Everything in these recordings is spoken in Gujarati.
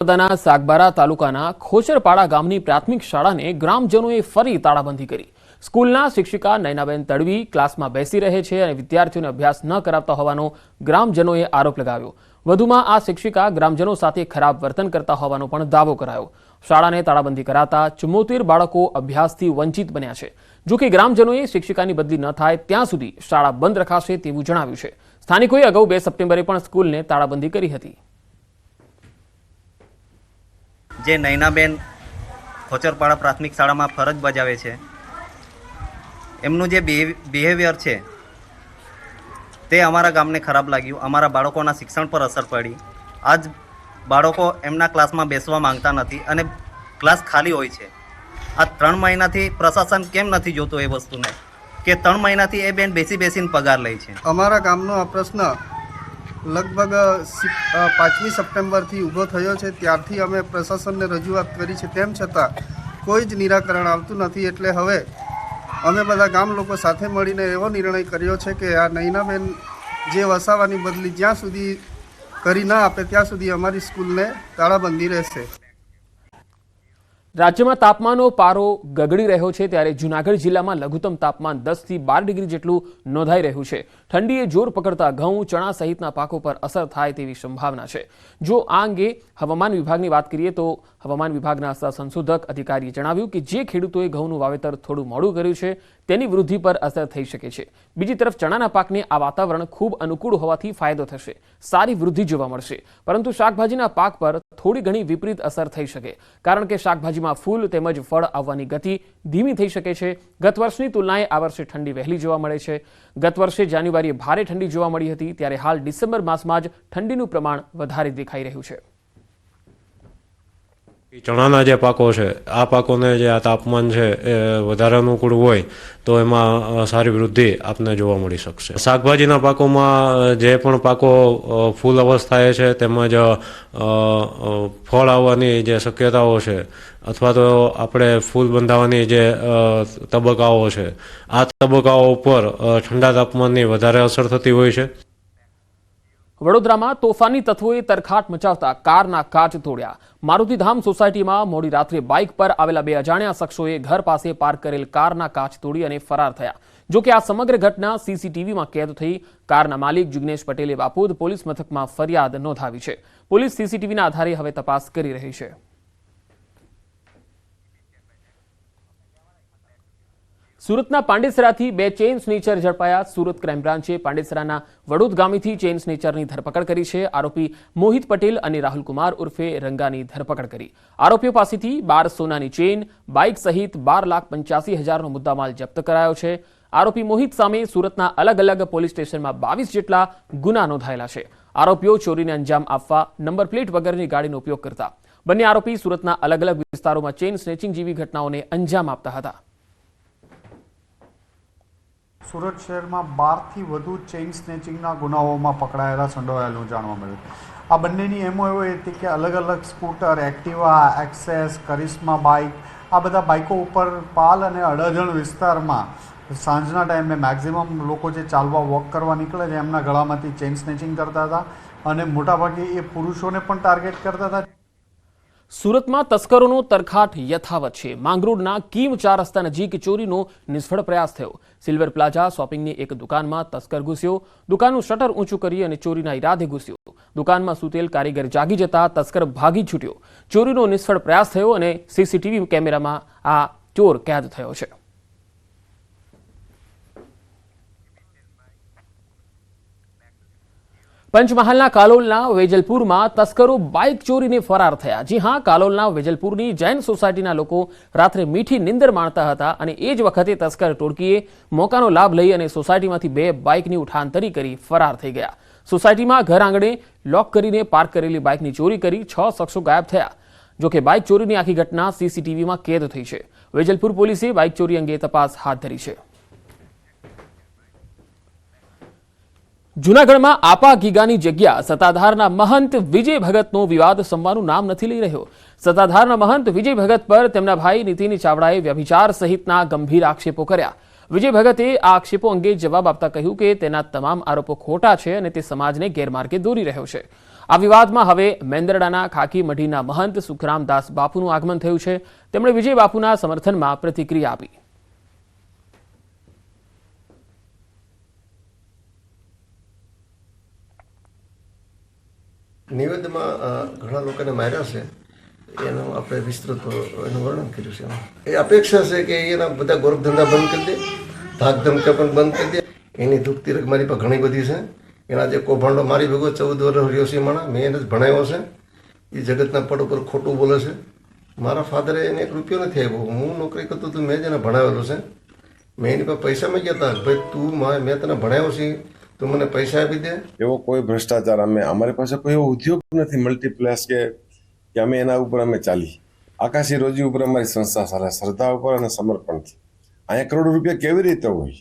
નર્મદાના સાગબારા તાલુકાના ખોચરપાડા ગામની પ્રાથમિક શાળાને ગ્રામજનોએ ફરી તાળાબંધી કરી। સ્કૂલના શિક્ષિકા નયનાબેન તડવી ક્લાસમાં બેસી રહે છે અને વિદ્યાર્થીઓને અભ્યાસ ન કરાવતા હોવાનો ગ્રામજનોએ આરોપ લગાવ્યો। વધુમાં આ શિક્ષિકા ગ્રામજનો સાથે ખરાબ વર્તન કરતા હોવાનો પણ દાવો કરાયો। શાળાને તાળાબંધી કરાતા 74 બાળકો અભ્યાસથી વંચિત બન્યા છે। જો કે ગ્રામજનોએ શિક્ષિકાની બદલી ન થાય ત્યાં સુધી શાળા બંધ રખાશે તેવું જણાવ્યું છે। સ્થાનિકોએ અગાઉ 2 સપ્ટેમ્બરે પણ સ્કૂલને તાળાબંધી કરી હતી। જે નયનાબેન ખોચરપાડા પ્રાથમિક શાળામાં ફરજ બજાવે છે એમનું જે બિહેવિયર છે તે અમારા ગામને ખરાબ લાગ્યું। અમારા બાળકોના શિક્ષણ પર અસર પડી। આજ બાળકો એમના ક્લાસમાં બેસવા માંગતા નથી અને ક્લાસ ખાલી હોય છે। આ 3 મહિનાથી પ્રશાસન કેમ નથી જોતું એ વસ્તુને કે 3 મહિનાથી એ બેન બેસીને પગાર લે છે। અમારા ગામનો આ પ્રશ્ન લગભગ 5મી સપ્ટેમ્બરથી ઊભો થયો છે। ત્યારથી અમે પ્રશાસનને રજૂઆત કરી છે, તેમ છતાં કોઈ જ નિરાકરણ આવતું નથી। એટલે હવે અમે બધા ગામ લોકો સાથે મળીને એવો નિર્ણય કર્યો છે કે આ નયનાબેન જે વસાવાની બદલી જ્યાં સુધી કરી ના આપે ત્યાં સુધી અમારી સ્કૂલને તાળાબંધી રહેશે। રાજ્યમાં તાપમાનનો પારો ગગડી રહ્યો છે ત્યારે જૂનાગઢ જિલ્લામાં લઘુત્તમ તાપમાન 10 થી 12 ડિગ્રી જેટલું નોંધાઈ રહ્યું છે। ઠંડીએ જોર પકડતા ઘઉં, ચણા સહિતના પાકો પર અસર થાય તેવી સંભાવના છે। જો આ અંગે હવામાન વિભાગની વાત કરીએ તો હવામાન વિભાગના સંશોધક અધિકારીએ જણાવ્યું કે જે ખેડૂતોએ ઘઉંનું વાવેતર થોડું મોડું કર્યું છે તેની વૃદ્ધિ પર અસર થઈ શકે છે। બીજી તરફ ચણાના પાકને આ વાતાવરણ ખૂબ અનુકૂળ હોવાથી ફાયદો થશે, સારી વૃદ્ધિ જોવા મળશે। પરંતુ શાકભાજીના પાક પર થોડી ઘણી વિપરીત અસર થઈ શકે, કારણ કે શાકભાજીમાં ફૂલ તેમજ ફળ આવવાની ગતિ ધીમી થઈ શકે છે। ગત વર્ષની તુલનાએ આ વર્ષે ઠંડી વહેલી જોવા મળે છે। ગત વર્ષે જાન્યુઆરીએ ભારે ઠંડી જોવા મળી હતી, ત્યારે હાલ ડિસેમ્બર માસમાં જ ઠંડીનું પ્રમાણ વધારે દેખાઈ રહ્યું છે। ચણાના જે પાકો છે આ પાકોને જે આ તાપમાન છે એ વધારે અનુકૂળ હોય તો એમાં સારી વૃદ્ધિ આપને જોવા મળી શકશે। શાકભાજીના પાકોમાં જે પણ પાકો ફૂલ અવસ્થાએ છે તેમજ ફળ આવવાની જે શક્યતાઓ છે અથવા તો આપણે ફૂલ બંધાવવાની જે તબક્કાઓ છે આ તબક્કાઓ ઉપર ઠંડા તાપમાનની વધારે અસર થતી હોય છે। વડોદરામાં તોફાની તત્વોએ તરખાટ મચાવતા કારના કાચ તોડ્યા। મારુતિધામ સોસાયટીમાં મોડી રાત્રે બાઇક પર આવેલા 2 અજાણ્યા શખ્સોએ ઘર પાસે પાર્ક કરેલ કારના કાચ તોડી અને ફરાર થયા। જો કે આ સમગ્ર ઘટના સીસીટીવીમાં કેદ થઈ। કારના માલિક જિગ્નેશ પટેલે વાપોદ પોલીસ મથકમાં ફરિયાદ નોંધાવી છે। પોલીસ સીસીટીવીના આધારે હવે તપાસ કરી રહી છે। સુરતના પાંડેસરાથી 2 ચેઇન સ્નેચર ઝડપાયા। સુરત ક્રાઇમ બ્રાન્ચે પાંડેસરાના વડોદ ગામેથી ચેઇન સ્નેચરની ધરપકડ કરી છે। આરોપી મોહિત પટેલ અને રાહુલ કુમાર ઉર્ફે રંગાની ધરપકડ કરી। આરોપીઓ પાસેથી 12 સોનાની ચેઇન, બાઇક સહિત 12,85,000નો મુદ્દામાલ જપ્ત કરાયો છે। આરોપી મોહિત સામે સુરતના અલગ અલગ પોલીસ સ્ટેશનમાં 22 જેટલા ગુના નોંધાયેલા છે। આરોપીઓ ચોરીને અંજામ આપવા નંબર પ્લેટ વગરની ગાડીનો ઉપયોગ કરતા। બંને આરોપી સુરતના અલગ અલગ વિસ્તારોમાં ચેઇન સ્નેચિંગ જેવી ઘટનાઓને અંજામ આપતા હતા। સુરત શહેરમાં 12થી વધુ ચેઇન સ્નેચિંગના ગુનાઓમાં પકડાયેલા સંડોવાયેલું જાણવા મળ્યું। આ બંનેની એમો એવો હતી કે અલગ અલગ સ્કૂટર, એક્ટિવા, એક્સેસ, કરિશ્મા બાઇક, આ બધા બાઇકો ઉપર પાલ અને અડાજણ વિસ્તારમાં સાંજના ટાઈમે મેક્ઝિમમ લોકો જે ચાલવા વોક કરવા નીકળે છે એમના ગળામાંથી ચેઇન સ્નેચિંગ કરતા હતા અને મોટાભાગે એ પુરુષોને પણ ટાર્ગેટ કરતા હતા। સુરતમાં તસ્કરોનો તરખાટ યથાવત છે। માંગરોળના કીમ 4 રસ્તા નજીક ચોરીનો નિષ્ફળ પ્રયાસ થયો। સિલ્વર પ્લાઝા શોપિંગની એક દુકાનમાં તસ્કર ઘૂસ્યો। દુકાનનું શટર ઊંચું કરી અને ચોરીના ઈરાદે ઘૂસ્યો। દુકાનમાં સૂતેલ કારીગર જાગી જતા તસ્કર ભાગી છૂટ્યો। ચોરીનો નિષ્ફળ પ્રયાસ થયો અને સીસીટીવી કેમેરામાં આ ચોર કેદ થયો છે। પંચમહાલના કાલોલના વેજલપુરમાં તસ્કરો બાઇક ચોરીને ફરાર થયા। જી હા, કાલોલના વેજલપુરની જૈન સોસાયટીના લોકો રાત્રે મીઠી નિંદર માણતા હતા અને એ જ વખતે તસ્કર ટોળકીએ મોકાનો લાભ લઈ અને સોસાયટીમાંથી 2 બાઇકની ઉઠાંતરી કરી ફરાર થઈ ગયા। સોસાયટીમાં ઘર આંગણે લોક કરીને પાર્ક કરેલી બાઇકની ચોરી કરી 6 શખ્સો ગાયબ થયા। જો કે બાઇક ચોરીની આખી ઘટના સીસીટીવીમાં કેદ થઈ છે। વેજલપુર પોલીસે બાઇક ચોરી અંગે તપાસ હાથ ધરી છે। જૂનાગઢમાં આપા ગીગાની જગ્યા સત્તાધારના મહંત વિજય ભગતનો વિવાદ સંવાનું નામ નથી લઈ રહ્યો। સત્તાધારના મહંત વિજય ભગત પર તેમના ભાઈ નીતિન ચાવડાએ વ્યભિચાર સહિતના ગંભીર આક્ષેપો કર્યા। વિજય ભગતે આ આક્ષેપો અંગે જવાબ આપતા કહ્યું કે તેના તમામ આરોપો ખોટા છે અને તે સમાજને ગેરમાર્ગે દોરી રહ્યો છે। આ વિવાદમાં હવે મેંદરડાના ખાકી મઢીના મહંત સુખરામદાસ બાપુનું આગમન થયું છે. તેમણે વિજય બાપુના સમર્થનમાં પ્રતિક્રિયા આપી. નિવેદનમાં ઘણા લોકોને માર્યા છે, એનું આપણે વિસ્તૃત એનું વર્ણન કર્યું છે. એ અપેક્ષા છે કે એના બધા ગોરખધંધા બંધ કરી દે, ધાક ધમકા પણ બંધ કરી દે. એની દુઃખ તિરક મારી પર ઘણી બધી છે. એના જે કૌભાંડો મારી ભેગો 14 વર્ષ રહ્યો છે માણા, મેં એને જ ભણાવ્યો છે. એ જગતના પડ ઉપર ખોટું બોલે છે. મારા ફાધરે એને 1 રૂપિયો નથી આપ્યો. હું નોકરી કરતો તો મેં જ એને ભણાવેલો છે. મેં એની પાસે પૈસા માંગ્યા હતા, ભાઈ તું મેં તને ભણાવ્યો છે, તું મને પૈસા આપી દે. એવો કોઈ ભ્રષ્ટાચાર અમારી પાસે કોઈ એવો ઉદ્યોગ નથી મલ્ટીપ્લેક્સ કે અમે એના ઉપર અમે ચાલી. આકાશી રોજી ઉપર અમારી સંસ્થા ચાલે, શ્રદ્ધા ઉપર અને સમર્પણથી. અહીંયા કરોડો રૂપિયા કેવી રીતે હોય?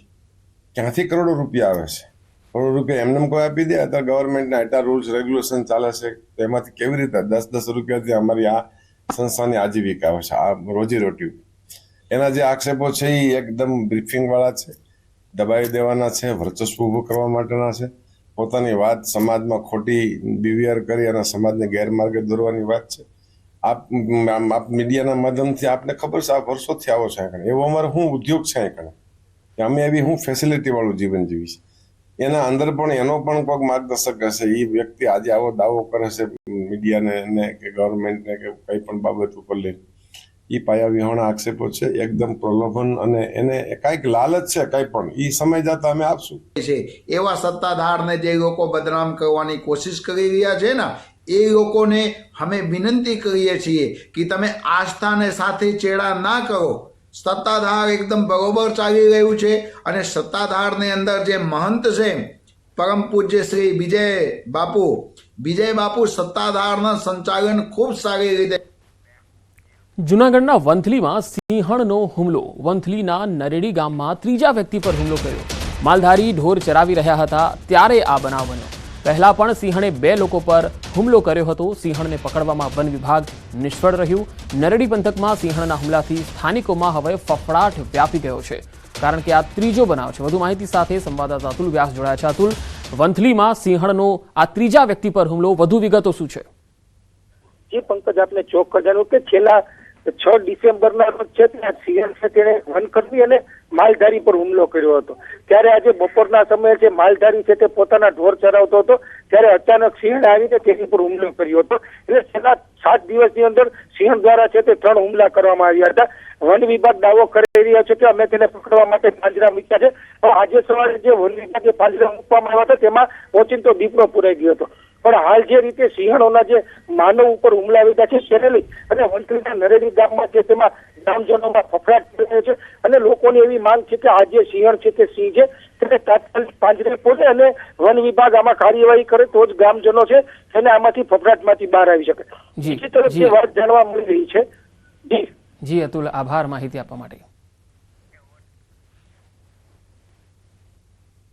ક્યાંથી કરોડો રૂપિયા આવે છે? કરોડો રૂપિયા એમને કોઈ આપી દે? અત્યારે ગવર્મેન્ટના એટલા રૂલ્સ રેગ્યુલેશન ચાલે છે, તેમાંથી કેવી રીતે 10-10 રૂપિયાથી અમારી આ સંસ્થાની આજીવિકા આવે છે, આ રોજીરોટી. એના જે આક્ષેપો છે એ એકદમ બ્રીફિંગવાળા છે, દબાવી દેવાના છે, વર્ચસ્વ ઊભું કરવા માટેના છે. પોતાની વાત સમાજમાં ખોટી બિહેવિયર કરી અને સમાજને ગેરમાર્ગે દોરવાની વાત છે. આપ મીડિયાના માધ્યમથી આપને ખબર છે, આ વર્ષોથી આવો છે અહીં. એવો અમારો શું ઉદ્યોગ છે અહીં? અમે એવી હું ફેસિલિટી વાળું જીવન જીવી છે. એના અંદર પણ એનો પણ કોઈક માર્ગદર્શક હશે. એ વ્યક્તિ આજે આવો દાવો કરે છે મીડિયાને કે ગવર્મેન્ટને કે કંઈ પણ બાબત ઉપર લઈને, એ પાયા વિહોણા આક્ષેપો છે, એકદમ પ્રલોભન, અને એને કાંઈક લાલચ છે, કાંઈ પણ એ સમય જતા અમે આપશું. એવા સત્તાધારને જે લોકો બદનામ કરવાની કોશિશ કરી રહ્યા છે ને, એ લોકોને અમે વિનંતી કરીએ છીએ કે તમે આસ્થાને સાથે ચેડા ના કરો. સત્તાધાર એકદમ બરોબર ચાલી રહ્યું છે, અને સત્તાધારની અંદર જે મહંત છે પરમ પૂજ્ય શ્રી વિજય બાપુ સત્તાધારના સંચાલન ખૂબ સારી રીતે. જૂનાગઢના વંથલીમાં સિંહણનો હુમલો. વંથલીના નરેડી ગામમાં 3જા વ્યક્તિ પર હુમલો કર્યો. માલધારી ઢોર ચરાવી રહ્યા હતા ત્યારે આ બનાવ બન્યો. પહેલા પણ સિંહણે 2 લોકો પર હુમલો કર્યો હતો. સિંહણને પકડવામાં વન વિભાગ નિષ્ફળ રહ્યું. નરેડી પંથકમાં સિંહણના હુમલાથી સ્થાનિકોમાં હવે ફફડાટ વ્યાપી ગયો છે, કારણ કે આ 3જો બનાવ છે. વધુ માહિતી સાથે સંવાદદાતા અતુલ વ્યાસ જોડાયા છે. અતુલ, વંથલીમાં સિંહણનો આ 3જા વ્યક્તિ પર હુમલો, વધુ વિગતો શું છે? જે પંકજ આપને ચોક્કસ જણાવ્યું કે છેલ્લા 6 ડિસેમ્બરના રોજ છે ત્યાં સિંહણ છે તેણે વનકર્મી અને માલધારી પર હુમલો કર્યો હતો. ત્યારે આજે બપોરના સમયે જે માલધારી છે તે પોતાના ઢોર ચરાવતો હતો, ત્યારે અચાનક સિંહણ આવીને તેની પર હુમલો કર્યો હતો. એટલે છેલ્લા 7 દિવસની અંદર સિંહણ દ્વારા છે તે 3 હુમલા કરવામાં આવ્યા હતા. વન વિભાગ દાવો કરી રહ્યા છે કે અમે તેને પકડવા માટે પાંજરા મૂક્યા છે. આજે સવારે જે વન વિભાગે પાંજરા મૂકવામાં આવ્યા હતા તેમાં ઓચિંતો દીપડો પુરાઈ ગયો હતો. પણ હાલ જે રીતે સિંહણોના જે માનવ ઉપર હુમલા આવ્યા છે તેને લઈ અને વંથલીના નરેડી ગામમાં છે તેમાં ગ્રામજનોમાં ફફડાટ થઈ રહ્યો છે, અને લોકોની એવી માંગ છે કે આ જે સિંહણ છે તે સિંહ છે તેને તાત્કાલિક પાંજરે પૂરે અને વન વિભાગ આમાં કાર્યવાહી કરે તો જ ગ્રામજનો છે તેને આમાંથી ફફડાટમાંથી બહાર આવી શકે. બીજી તરફ જે વાત જાણવા મળી રહી છે. જી અતુલ, આભાર માહિતી આપવા માટે.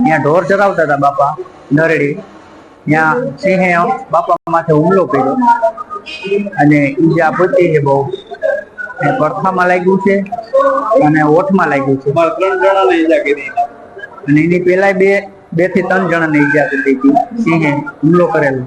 ત્યાં ઢોર ચરાવતા હતા બાપા નરેડી, ત્યાં સિંહે બાપા માથે હુમલો કર્યો અને ઈજા પહોંચી છે બહુ. પડખામાં લાગ્યું છે અને ઓઠમાં લાગ્યું છે. 3 જણાને ઈજા કરી, અને એની પહેલા 2 થી 3 જણાને ઈજા કરી હતી. સિંહે હુમલો કરેલો.